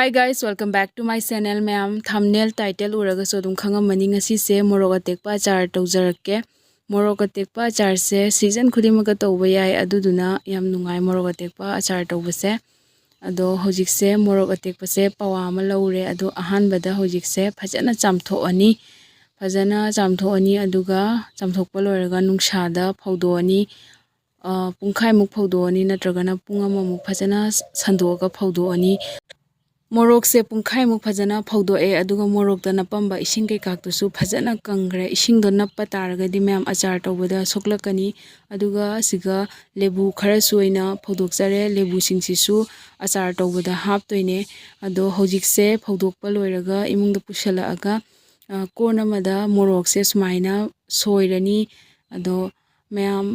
Hi guys, welcome back to my channel. Ma'am, thumbnail title uraga so dum khangam mani ngasi se Morok Atekpa Achar tawjarakke. Morok Atekpa Achar se season khudimaka tawba yai aduduna yam nungai Morok Atekpa Achar tawbase. Ado hojik se Morok Atekpa se pawa ama laure ado ahanbada hojik se phajana chamthoani. Phajana chamthoani aduga chamthokpa loiraga nungshada phawdoani. Pungkhai muk phawdoani natragana pungama muk phajana sandoga phawdoani. Morok se pungkhai muk phajana phawdo e aduga morok da napamba ising kai kak tusu phajana kangre ising do nappa taraga di ma'am achar tawbada soklakani aduga siga lebu khara suina phawdok chare lebu singsisu achar tawbada haptoine ado hojik se phawdokpa loiraga imungda pushala aga corner mada morok se sumaina soirani ado ma'am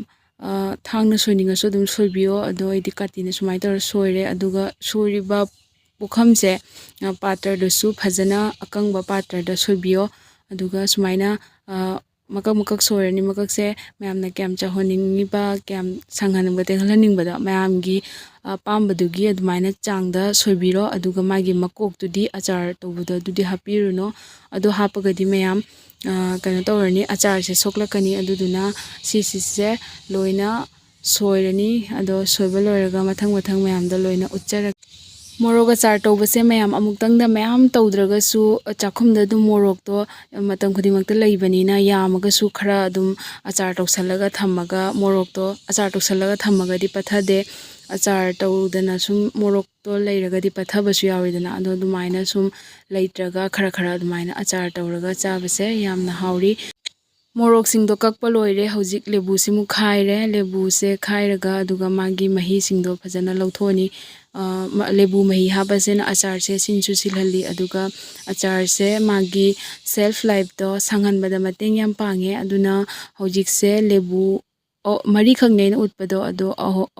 thangna soininga so dum soibio ado idi katina sumai tar soire aduga soiriba Bukham se patra dosu phajana akangba patra da soibio aduga sumaina makak soirani makak se ma'am na kyam chahoning ba kyam sanghaning ba tenghlaning ba da ma'am gi pambadugi adumaina changda soibiro aduga magi makok tudi achar tawbuda dudi hapiruno adu hapagadi ma'am kana tawrani achar se soklakani aduduna se loina soirani ado soiba loiraga mathang ma'am da loina uchara Morok achar tawbase ma'am amuktang da ma'am tawdragasu chakhumda dum morok to matam khudimakta leibanina yamagasu khara dum achar tawsallaga thammaga morok to achar tawsallaga thammaga di pathade achar tawdana sum morok to leiraga di pathabasu yawidana ado dumaina sum leitraga khara dumaina achar tawraga chabase yamna hauri Morok singdo kakpa loire hojik lebu simu khaire lebu se khairaga aduga magi mahi singdo phajana lauthoni lebu mahi habasena achar se sinsu silhali aduga achar se magi shelf life do sanghanbada mateng yam pange aduna hojik se lebu mari khangne na utpado ado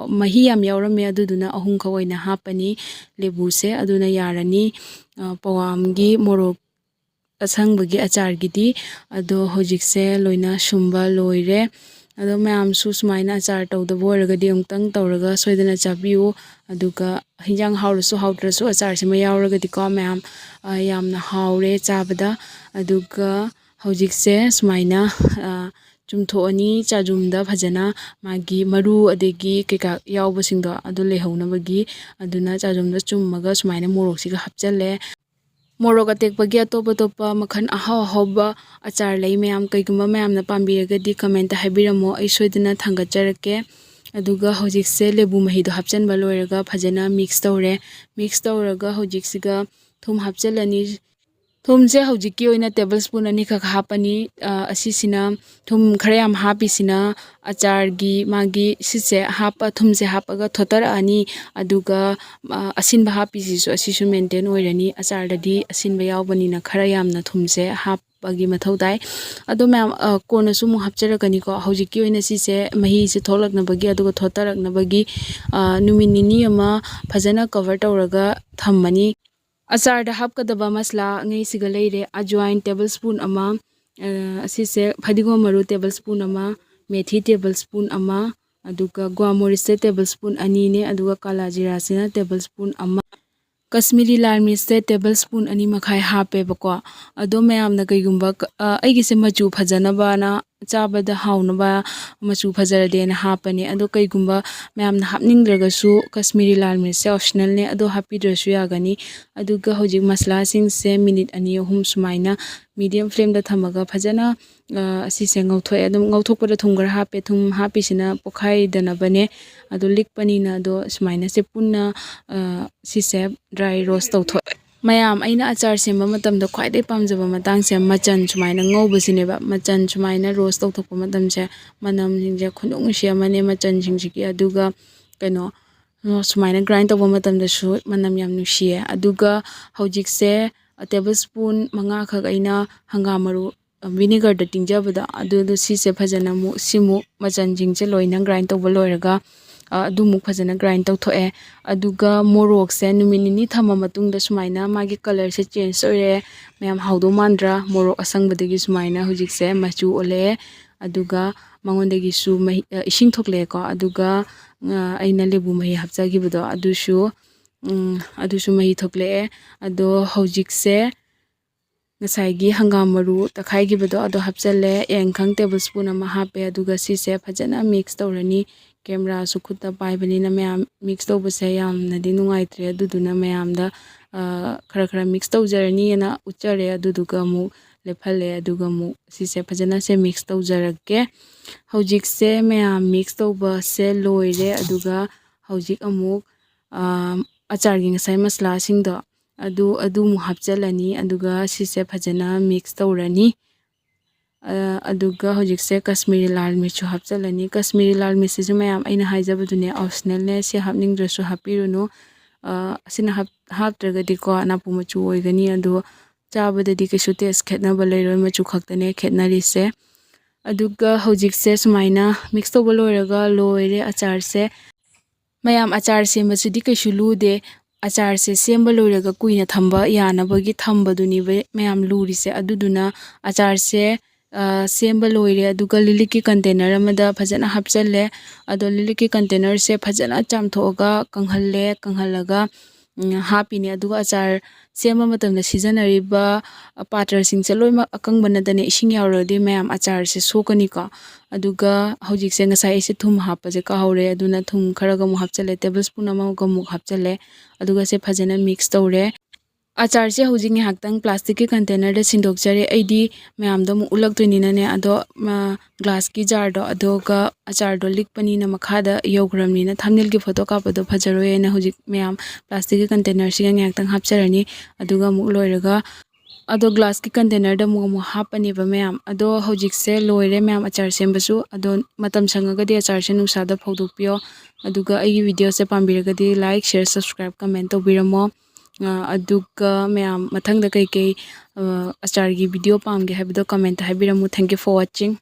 mahi yam yaurame aduduna ahum khawaina hapani lebu se aduna yarani pawamgi morok asang achar gidi ado hojik se loina shumba loire ado ma'am su sumaina achar tawda boiragadi ongtang tawraga soidana chabiu aduga hinjang haurasu hautrasu achar se ma yauragadi ko ma'am yamna haure chabada aduga hojik se sumaina chumthoani chajumda phajana magi maru adegi keka yaubasingdo adu lehaunabagi aduna chajumda chummaga sumaina morok siga hapchalle Morok Atekpa gi atopa makhan ahawba achar lei ma'am kaigumba ma'am na pambiragadi comment haibiramo ai soidana thangatjarake aduga hojik se lebu mahi do hapchanba loiraga phajana mix tawraga hojik siga thum hapchalani thum se hojik ki oina tablespoon ani khak hapani asisina thum khara yam hapisina achar gi magi sise hapa thum se hapaga thotar ani aduga asinba hapisi so asisu maintain oirani achar dadi asinba yawbani na khara yamna thum se hapagi mathaudai ado ma'am kona su mu hapcharakani ko hojik ki oina sise mahi se tholaknabagi aduga thotaraknabagi numinini ama phajana cover tawraga thammani Achar da hapkadaba masla ngai siga leire ajwain tablespoon ama asise phadigom maru tablespoon ama methi tablespoon ama aduga guamoris tablespoon ani ne aduga kala jira sina tablespoon ama Kashmiri Lal Mirch tablespoon ani makhai hape bako ado ma'am na kaigumba aigi se machu phajanaba na chabada haunaba machu phajarade na hapani ado kaigumba ma'am na hapningdragasu Kashmiri Lal Mirch optional ne ado hapidrasu yagani aduga hojik masla sing se minute ani ahum sumaina medium flame da thamaga phajana asise ngauthoe adum ngauthokpada thumgar hape thum hapisina pokhai dana bane ado likpani na do sumaina se punna sise dry roast tawtho mayam aina achar semba matam da khwaidai pamjaba matang se machan sumaina ngaubasineba machan sumaina roast tawthokpa matam se manam jingje khunung sia mane machan jingjiki aduga kano sumaina grind tawba matam da su manam yam nusie aduga hojik se tablespoon manga khak aina hangamaru vinegar da tingjabada adu sise phajana mu simu machan jingje loina grind tawba loiraga adumuk phajana grind tawthoe aduga morok se numinini thama matungda sumaina magi color se change ore ma'am haudo mandra morok asangbadagi sumaina hojik se machu ole aduga mangondagi su ising thokle ko aduga aina lebu mahi hapchagibado adusu ꯑꯗꯨꯁꯨ ꯃꯍꯤ ꯊꯣꯛꯂꯛꯑꯦ ꯑꯗꯣ ꯍꯧꯖꯤꯛꯁꯦ ꯉꯁꯥꯏꯒꯤ ꯍꯪꯒꯥꯝ ꯃꯔꯨ ꯇꯛꯈꯥꯏꯈꯤꯕꯗꯣ ꯑꯗꯣ ꯍꯥꯞꯆꯜꯂꯦ ꯌꯥꯏꯈꯪ table spoon ꯑꯃ ꯍꯥꯞꯄꯦ ꯑꯗꯨꯒ ꯁꯤꯁꯦ ꯐꯖꯅ ꯃꯤꯛꯁ ꯇꯧꯔꯅꯤ ꯀꯦꯃꯦꯔꯥꯁꯨ ꯈꯨꯠꯇ ꯄꯥꯏꯕꯅꯤꯅ ꯃꯌꯥꯝ ꯃꯤꯛꯁ ꯇꯧꯕꯁꯦ ꯌꯥꯝꯅꯗꯤ ꯅꯨꯡꯉꯥꯏꯇ꯭ꯔꯦ ꯑꯗꯨꯗꯨꯅ ꯃꯌꯥꯝꯗ ꯈꯔ ꯃꯤꯛꯁ ꯇꯧꯖꯔꯅꯤꯅ ꯎꯠꯆꯔꯦ ꯑꯗꯨꯗꯨꯒ ꯑꯃꯨꯛ ꯂꯦꯞꯍꯜꯂꯦ ꯑꯗꯨꯒ ꯑꯃꯨꯛ ꯁꯤꯁꯦ ꯐꯖꯅꯁꯦ ꯃꯤꯛꯁ ꯇꯧꯖꯔꯛꯀꯦ ꯍꯧꯖꯤꯛꯁꯦ ꯃꯌꯥꯝ ꯃꯤꯛꯁ ꯇꯧꯕꯁꯦ ꯂꯣꯏꯔꯦ ꯑꯗꯨꯒ ꯍꯧꯖꯤꯛ ꯑꯃꯨꯛ ꯑꯆꯥꯔꯒꯤ ꯉꯁꯥꯏ ꯃꯁꯂꯥꯁꯤꯡꯗꯣ ꯑꯗꯨꯃꯨꯛ ꯍꯥꯞꯆꯜꯂꯅꯤ ꯑꯗꯨꯒ ꯁꯤꯁꯦ ꯐꯖꯅ ꯃꯤꯛꯁ ꯇꯧꯔꯅꯤ ꯑꯗꯨꯒ ꯍꯧꯖꯤꯛꯁꯦ ꯀश्मीरी लाल मिर्च ꯍꯥꯞꯆꯜꯂꯅꯤ कश्मीरी लाल मिर्चꯁꯤꯁꯨ ꯃꯌꯥꯝ ꯑꯩꯅ ꯍꯥꯏꯖꯕꯗꯨꯅꯦ ꯑꯣꯞꯁꯅꯦꯜꯅꯦ ꯁꯤ ꯍꯥꯞꯅꯤꯡꯗ꯭ꯔꯁꯨ ꯍꯥꯞꯄꯤꯔꯨꯅꯨ ꯑꯁꯤꯅ ꯍꯥꯞꯇ꯭ꯔꯒꯗꯤꯀꯣ ꯅꯥꯄꯨ ꯃꯆꯨ ꯑꯣꯏꯒꯅꯤ ꯑꯗꯣ ꯆꯥꯕꯗꯗꯤ ꯀꯩꯁꯨ ꯇꯦꯁ ꯈꯦꯠꯅꯕ ꯂꯩꯔꯣꯏ ꯃꯆꯨ ꯈꯛꯇꯅꯦ ꯈꯦꯠꯅꯔꯤꯁꯦ ꯑꯗꯨꯒ ꯍꯧꯖꯤꯛꯁꯦ ꯁꯨꯃꯥꯏꯅ ꯃꯤꯛꯁ ꯇꯧꯕ ꯂꯣꯏꯔꯒ ꯂꯣꯏꯔꯦ ꯑꯆꯥꯔꯁꯦ ꯃꯌꯥꯝ ꯑꯆꯥꯔ ꯁꯦꯝꯕꯁꯤꯗꯤ ꯀꯩꯁꯨ ꯂꯨꯗꯦ ꯑꯆꯥꯔꯁꯦ ꯁꯦꯝꯕ ꯂꯣꯏꯔꯒ ꯀꯨꯏꯅ ꯊꯝꯕ ꯌꯥꯅꯕꯒꯤ ꯊꯝꯕꯗꯨꯅꯤꯕ ꯃꯌꯥꯝ ꯂꯨꯔꯤꯁꯦ ꯑꯗꯨꯗꯨꯅ ꯑꯆꯥꯔꯁꯦ ꯁꯦꯝꯕ ꯂꯣꯏꯔꯦ ꯑꯗꯨꯒ ꯂꯤꯛꯂꯤꯛꯀꯤ ꯀꯟꯇꯦꯅꯔ ꯑꯃꯗ ꯐꯖꯅ ꯍꯥꯞꯆꯜꯂꯦ ꯑꯗꯣ ꯂꯤꯛꯂꯤꯛꯀꯤ ꯀꯟꯇꯦꯅꯔꯁꯦ ꯐꯖꯅ ꯆꯥꯝꯊꯣꯛꯑꯒ ꯀꯪꯍꯜꯂꯒ ꯍꯥꯞꯄꯤꯅꯦ ꯑꯗꯨꯒ ꯑꯆꯥꯔ ꯁꯦꯝꯕ ꯃꯇꯝꯗ ꯁꯤꯖꯤꯟꯅꯔꯤꯕ ꯄꯥꯇ꯭ꯔꯁꯤꯡꯁꯦ ꯂꯣꯏꯅꯃꯛ ꯑꯀꯪꯕ ꯅꯠꯇꯅ ꯏꯁꯤꯡ ꯌꯥꯎꯔꯗꯤ ꯃꯌꯥꯝ ꯑꯆꯥꯔꯁꯦ ꯁꯣꯛꯀꯅꯤꯀꯣ ꯑꯗꯨꯒ ꯍꯧꯖꯤꯛꯁꯦ ꯉꯁꯥꯏ ꯑꯩꯁꯦ ꯊꯨꯝ ꯍꯥꯞꯄꯁꯦ ꯀꯥꯎꯍꯧꯔꯦ ꯑꯗꯨꯅ ꯊꯨꯝ ꯈꯔꯒ ꯑꯃꯨꯛ ꯍꯥꯞꯆꯜꯂꯦ ꯇꯦꯕꯜ ꯁ꯭ꯄꯨꯟ ꯑꯃꯒ ꯑꯃꯨꯛ ꯍꯥꯞꯆꯜꯂꯦ ꯑꯗꯨꯒ ꯁꯦ ꯐꯖꯅ ꯃꯤꯛꯁ ꯇꯧꯔꯦ ꯑꯆꯥꯔꯁꯦ ꯍꯧꯖꯤꯛ ꯉꯥꯏꯍꯥꯛꯇꯪ ꯄ꯭ꯂꯥꯁꯇꯤꯛꯀꯤ ꯀꯟꯇꯦꯅꯔꯗ ꯁꯤꯟꯗꯣꯛꯆꯔꯦ ꯑꯩꯗꯤ ꯃꯌꯥꯝꯗꯣ ꯑꯃꯨꯛ ꯎꯠꯂꯛꯇꯣꯏꯅꯤꯅꯅꯦ ꯑꯗꯣ ꯒ꯭ꯂꯥꯁꯀꯤ ꯖꯥꯔꯗꯣ ꯑꯗꯨꯒ ꯑꯆꯥꯔꯗꯣ ꯂꯤꯛꯄꯅꯤꯅ ꯃꯈꯥꯗ ꯌꯧꯈ꯭ꯔꯕꯅꯤꯅ ꯊꯝꯅꯦꯜꯒꯤ ꯐꯣꯇꯣ ꯀꯥꯞꯄꯗꯣ ꯐꯖꯔꯣꯏꯅ ꯍꯧꯖꯤꯛ ꯃꯌꯥꯝ ꯄ꯭ꯂꯥꯁꯇꯤꯛꯀꯤ ꯀꯟꯇꯦꯅꯔꯁꯤꯒ ꯉꯥꯏꯍꯥꯛꯇꯪ ꯍꯥꯞꯆꯔꯅꯤ ꯑꯗꯨꯒ ꯑꯃꯨꯛ ꯂꯣꯏꯔꯒ ꯑꯗꯣ ꯒ꯭ꯂꯥꯁꯀꯤ ꯀꯟꯇꯦꯅꯔꯗ ꯑꯃꯨꯛ ꯍꯥꯞꯄꯅꯦꯕ ꯃꯌꯥꯝ ꯑꯗꯣ ꯍꯧꯖꯤꯛꯁꯦ ꯂꯣꯏꯔꯦ ꯃꯌꯥꯝ ꯑꯆꯥꯔ ꯁꯦꯝꯕꯁꯨ ꯑꯗꯣ ꯃꯇꯝ ꯁꯪꯉꯒꯗꯤ ꯑꯆꯥꯔꯁꯦ ꯅꯨꯡꯁꯥꯗ ꯐꯧꯗꯣꯛꯄꯤꯌꯣ ꯑꯗꯨꯒ ꯑꯩꯒꯤ ꯚꯤꯗꯤꯑꯣꯁꯦ ꯄꯥꯝꯕꯤꯔꯒꯗꯤ ꯂꯥꯏꯛ ꯁꯤꯌꯔ ꯁꯕꯁꯀ꯭ꯔꯥꯏꯕ ꯀꯃꯦꯟ ꯇꯧꯕꯤꯔꯝꯃꯣ ꯑꯗꯨꯒ ꯃꯌꯥꯝ ꯃꯊꯪꯗ ꯀꯩꯀꯩ ꯑꯆꯥꯔꯒꯤ ꯚꯤꯗꯤꯑꯣ ꯄꯥꯝꯒꯦ ꯍꯥꯏꯕꯗꯣ ꯀꯃꯦꯟꯇ ꯍꯥꯏꯕꯤꯔꯝꯃꯨ ꯊꯦꯡꯛ ꯌꯨ ꯐꯣꯔ ꯋꯥꯆꯤꯡ